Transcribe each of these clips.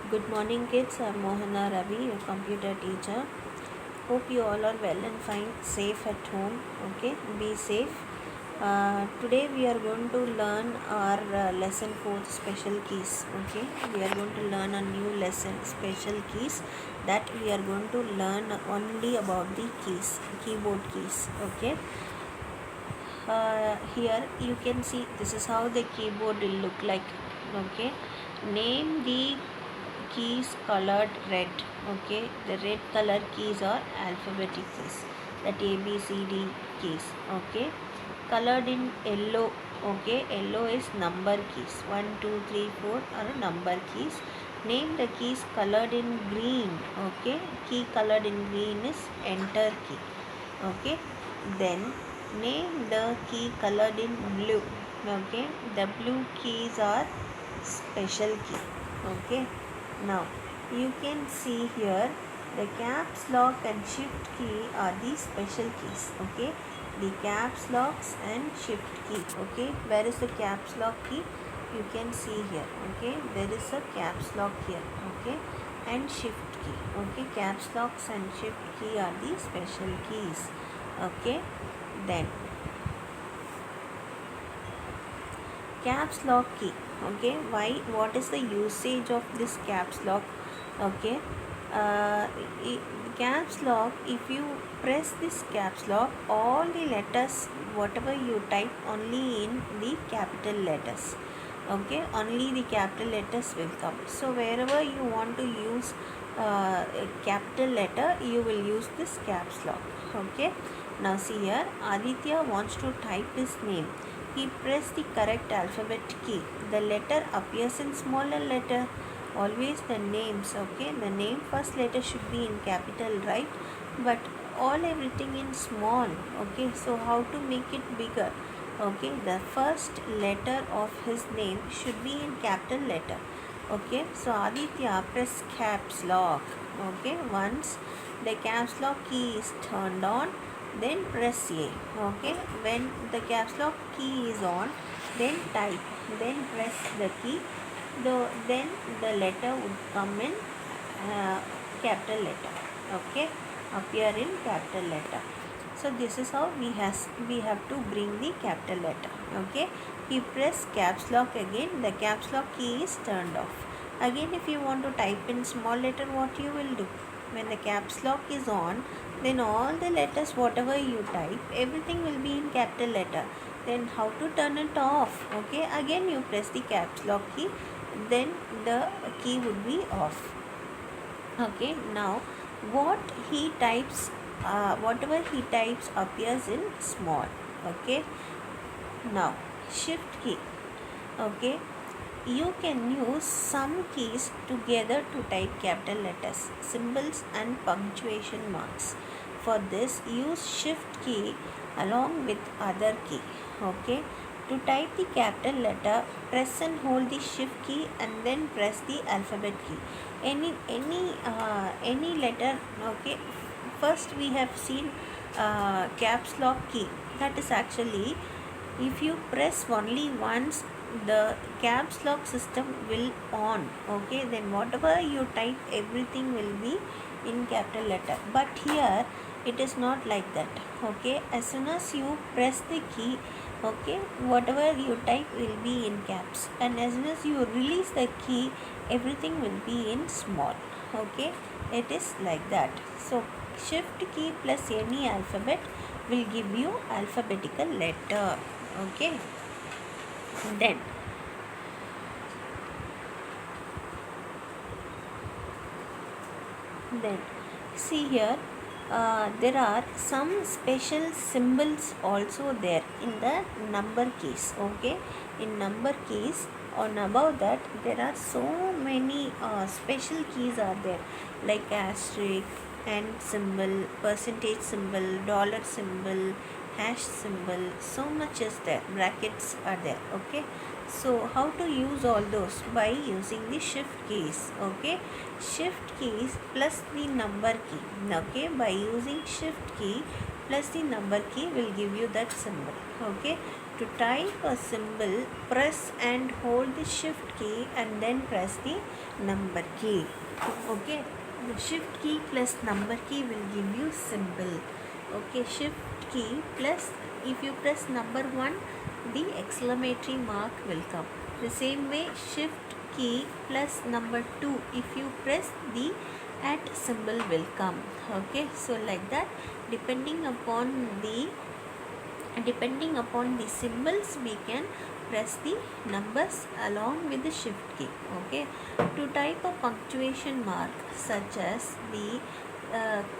Good morning, kids. I'm Mohana Ravi, your computer teacher. Hope you all are well and fine, safe at home. Okay, be safe. Today we are going to learn our lesson 4 special keys. Okay, we are going to learn a new lesson, special keys, that we are going to learn only about the keys, keyboard keys. Okay, here you can see this is how the keyboard will look like. Okay, name the keys colored red. Okay, the red color keys are alphabetic keys, that A B C D keys. Okay, colored in yellow. Okay, yellow is number keys, 1 2 3 4 are number keys. Name the keys colored in green. Okay, key colored in green is enter key. Okay, then name the key colored in blue. Okay, the blue keys are special key. Okay, now you can see here the caps lock and shift key are the special keys. Okay, the caps locks and shift key. Okay, where is the caps lock key? You can see here. Okay, there is a caps lock here. Okay, and shift key. Okay, caps locks and shift key are the special keys. Okay, then caps lock key. Okay, why, what is the usage of this caps lock? Okay, uh, caps lock, if you press this caps lock, all the letters whatever you type only in the capital letters. Okay, only the capital letters will come. So wherever you want to use a capital letter, you will use this caps lock. Okay, now see here, Aditya wants to type his name. He pressed the correct alphabet key. The letter appears in smaller letter. Always the names. Okay, the name first letter should be in capital, right? But all everything in small. Okay, so how to make it bigger? Okay, the first letter of his name should be in capital letter. Okay, so Aditya press caps lock. Okay, once the caps lock key is turned on, then press A. Okay, when the caps lock key is on, then type, then press the key, then the letter would come in capital letter. Okay, appear in capital letter. So this is how we have to bring the capital letter. Okay, you press caps lock again, the caps lock key is turned off. Again, if you want to type in small letter, what you will do? When the caps lock is on, then all the letters whatever you type, everything will be in capital letter. Then how to turn it off? Okay, again you press the caps lock key, then the key would be off. Okay, now what he types, whatever he types appears in small. Okay, now shift key. Okay, you can use some keys together to type capital letters, symbols and punctuation marks. For this, use shift key along with other key. Okay, to type the capital letter, press and hold the shift key and then press the alphabet key. Any letter. Okay, first we have seen caps lock key. That is actually, if you press only once, the caps lock system will on. Okay, then whatever you type, everything will be in capital letter. But here it is not like that. Okay, as soon as you press the key, okay, whatever you type will be in caps, and as soon as you release the key, everything will be in small. Okay, it is like that. So shift key plus any alphabet will give you alphabetical letter. Okay, then see here, there are some special symbols also there in the number keys. Okay, in number keys, on above that there are so many special keys are there, like asterisk and symbol, percentage symbol, dollar symbol, hash symbol, so much is there, brackets are there. Okay, so how to use all those? By using the shift keys. Okay, shift keys plus the number key. Okay, by using shift key plus the number key will give you that symbol. Okay, To type a symbol, press and hold the shift key and then press the number key. Okay, the shift key plus number key will give you symbol. Okay, shift key plus, if you press number 1, the exclamatory mark will come. The same way, shift key plus number 2, if you press, the at symbol will come. Okay, so like that, depending upon the symbols, we can press the numbers along with the shift key. Okay, to type a punctuation mark such as the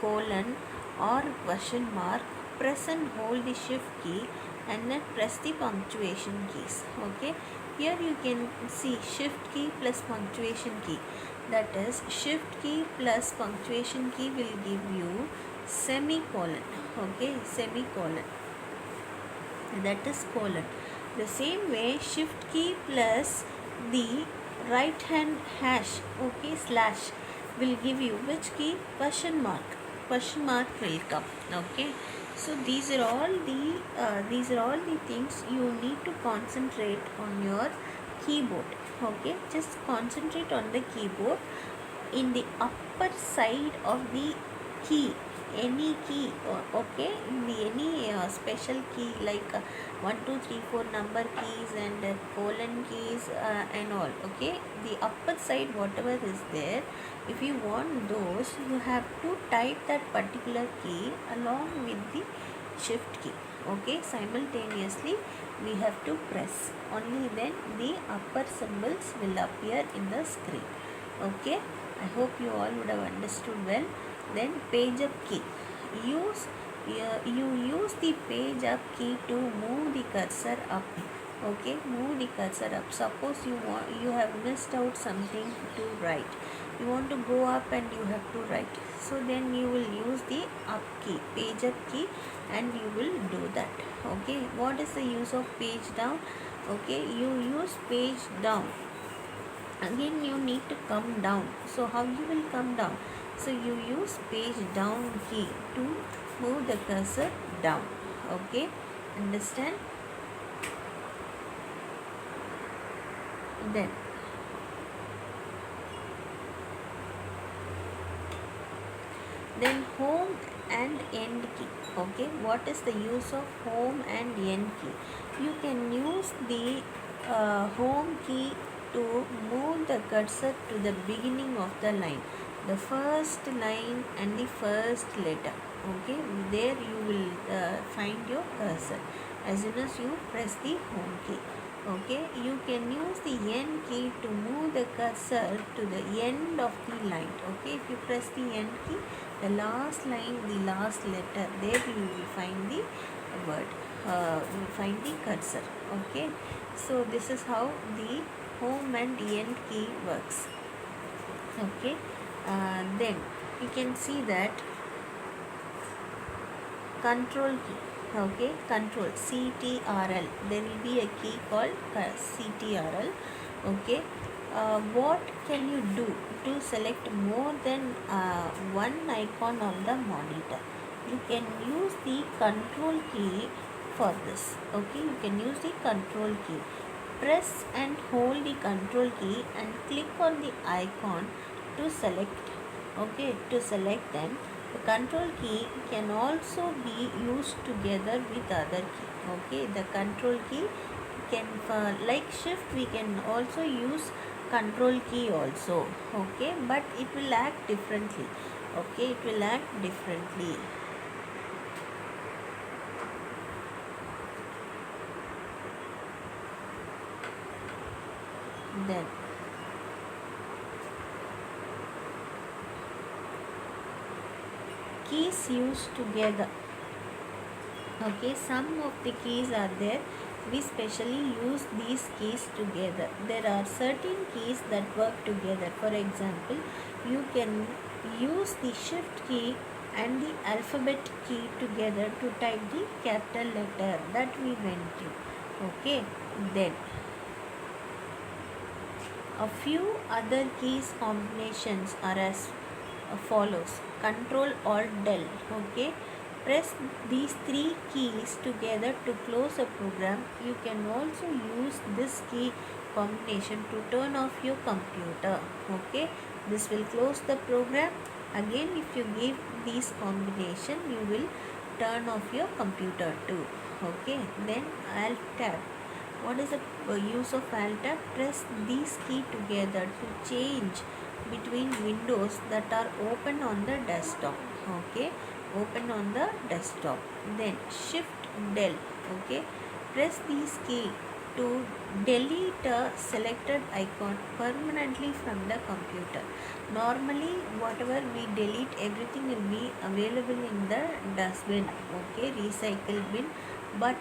colon or question mark, press and hold the shift key and then press the punctuation keys. Okay, here you can see shift key plus punctuation key, that is shift key plus punctuation key will give you semicolon. Okay, semicolon, that is colon. The same way, shift key plus the right hand hash, okay, slash, will give you which key? Question mark. Question mark will come. Okay, so these are all the things you need to concentrate on your keyboard. Okay, just concentrate on the keyboard. In the upper side of the key, any key, okay, any special key like 1 2 3 4 number keys and colon keys and all. Okay, the upper side whatever is there, if you want those, you have to type that particular key along with the shift key. Okay, simultaneously we have to press, only then the upper symbols will appear in the screen. Okay, I hope you all would have understood well. Then page up key, you use the page up key to move the cursor up. Okay, move the cursor up. Suppose you have missed out something to write, you want to go up and you have to write, so then you will use the up key, page up key, and you will do that. Okay, what is the use of page down? Okay, you use page down, again you need to come down. So how you will come down? So you use page down key to move the cursor down. Okay, understand? Then home and end key. Okay, what is the use of home and end key? You can use the home key to move the cursor to the beginning of the line, the first line and the first letter. Okay, there you will find your cursor as soon as you press the home key. Okay, you can use the end key to move the cursor to the end of the line. Okay, if you press the end key, the last line, the last letter, there you will find the word, you will find the cursor. Okay, so this is how the home and end key works. Okay, then you can see that control key. Okay, control, CTRL, there will be a key called CTRL. Okay, what can you do to select more than one icon on the monitor? You can use the control key for this. Okay, you can use the control key. Press and hold the control key and click on the icon to select. Okay, to select them. The control key can also be used together with other key. Okay, the control key can, like shift, we can also use control key also. Okay, but it will act differently. Okay, it will act differently. Then keys used together. Okay, some of the keys are there, we specially use these keys together. There are certain keys that work together. For example, you can use the shift key and the alphabet key together to type the capital letter that we went to. Okay, then a few other keys combinations are as follows: Control Alt Del. Okay, press these three keys together to close a program. You can also use this key combination to turn off your computer. Okay, this will close the program. Again, if you give these combination, you will turn off your computer too. Okay, then Alt tab. What is the use of Alt tab? Press these key together to change between windows that are open on the desktop. Okay, open on the desktop. Then Shift Del. Okay, press these key to delete a selected icon permanently from the computer. Normally whatever we delete, everything will be available in the dustbin, okay, recycle bin. But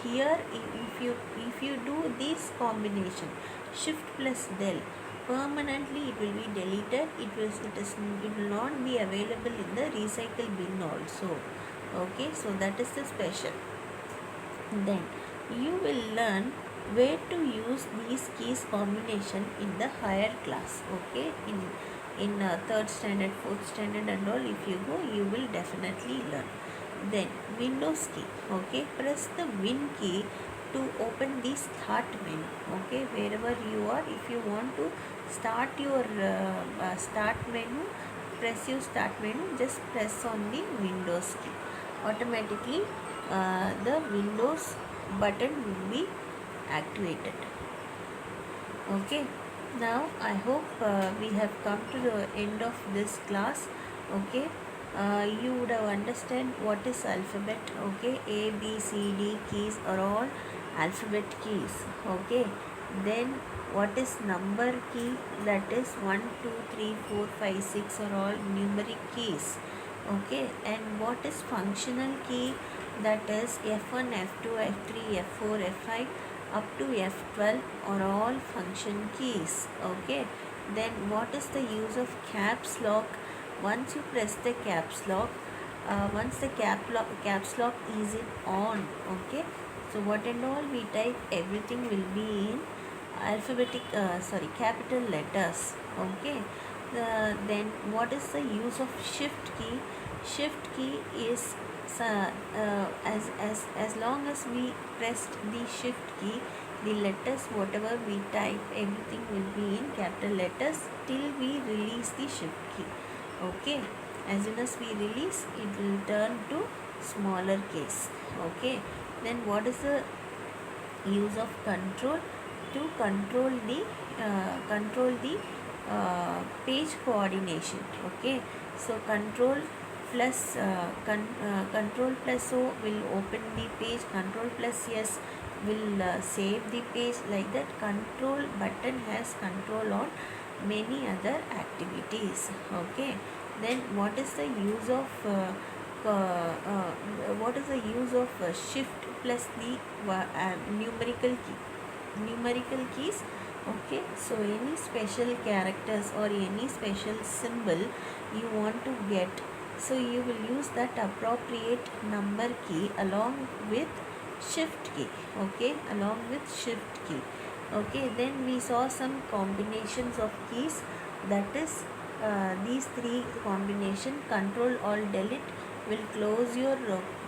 here if you do this combination, shift plus del, permanently it will be deleted. It will not be available in the recycle bin also. Okay, so that is the special. Then you will learn where to use these keys combination in the higher class. Okay, in third standard, fourth standard and all, if you go, you will definitely learn. Then Windows key. Okay, press the Win key to open the start menu. Okay, wherever you are, if you want to start your start menu, press your start menu, just press on the Windows key. Automatically the Windows button will be activated. Okay, now I hope we have come to the end of this class. Okay, you would have understand what is alphabet. Okay, A, B, C, D keys are all alphabet keys. Okay, then what is number key? That is 1, 2, 3, 4, 5, 6 are all numeric keys. Okay, and what is functional key? That is F1, F2, F3, F4, F5 up to F12 are all function keys. Okay, then what is the use of caps lock? Once you press the caps lock, once the caps lock is in on, okay, so what and all we type, everything will be in alphabetic capital letters. Okay, then what is the use of shift key? Shift key is as long as we pressed the shift key, the letters whatever we type, everything will be in capital letters till we release the shift key. Okay, as soon as we release, it will turn to smaller case. Okay, then what is the use of control? To control the page coordination. Okay, so control plus control plus O will open the page, control plus S will save the page. Like that, control button has control on many other activities. Okay, then what is the use of shift plus the numerical keys? Okay, so any special characters or any special symbol you want to get, so you will use that appropriate number key along with shift key. Okay, along with shift key. Okay, then we saw some combinations of keys, that is these three combination: control alt delete will close your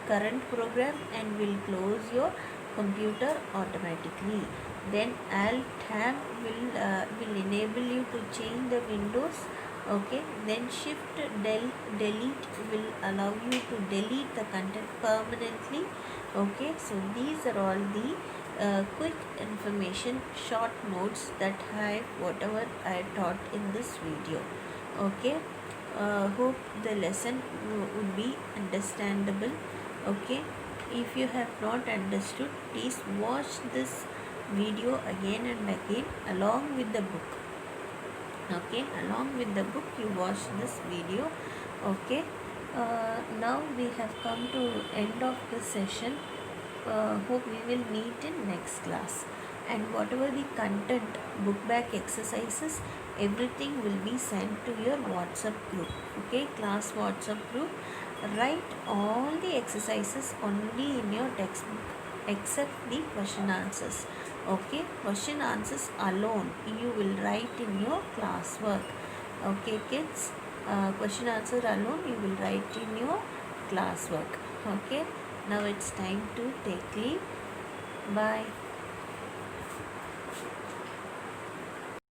current program and will close your computer automatically. Then alt tab will enable you to change the windows. Okay, then shift delete will allow you to delete the content permanently. Okay, so these are all the quick information, short notes that whatever I taught in this video. Okay, hope the lesson would be understandable. Okay, if you have not understood, please watch this video again and again along with the book. Okay, along with the book you watch this video. Okay, now we have come to end of the session. Hope we will meet in next class, and whatever the content, book back exercises, everything will be sent to your WhatsApp group. Okay, class WhatsApp group. Write all the exercises only in your textbook except the question answers. Okay, question answers alone you will write in your classwork. Okay kids, question answer alone you will write in your classwork. Okay, now it's time to take leave. Bye.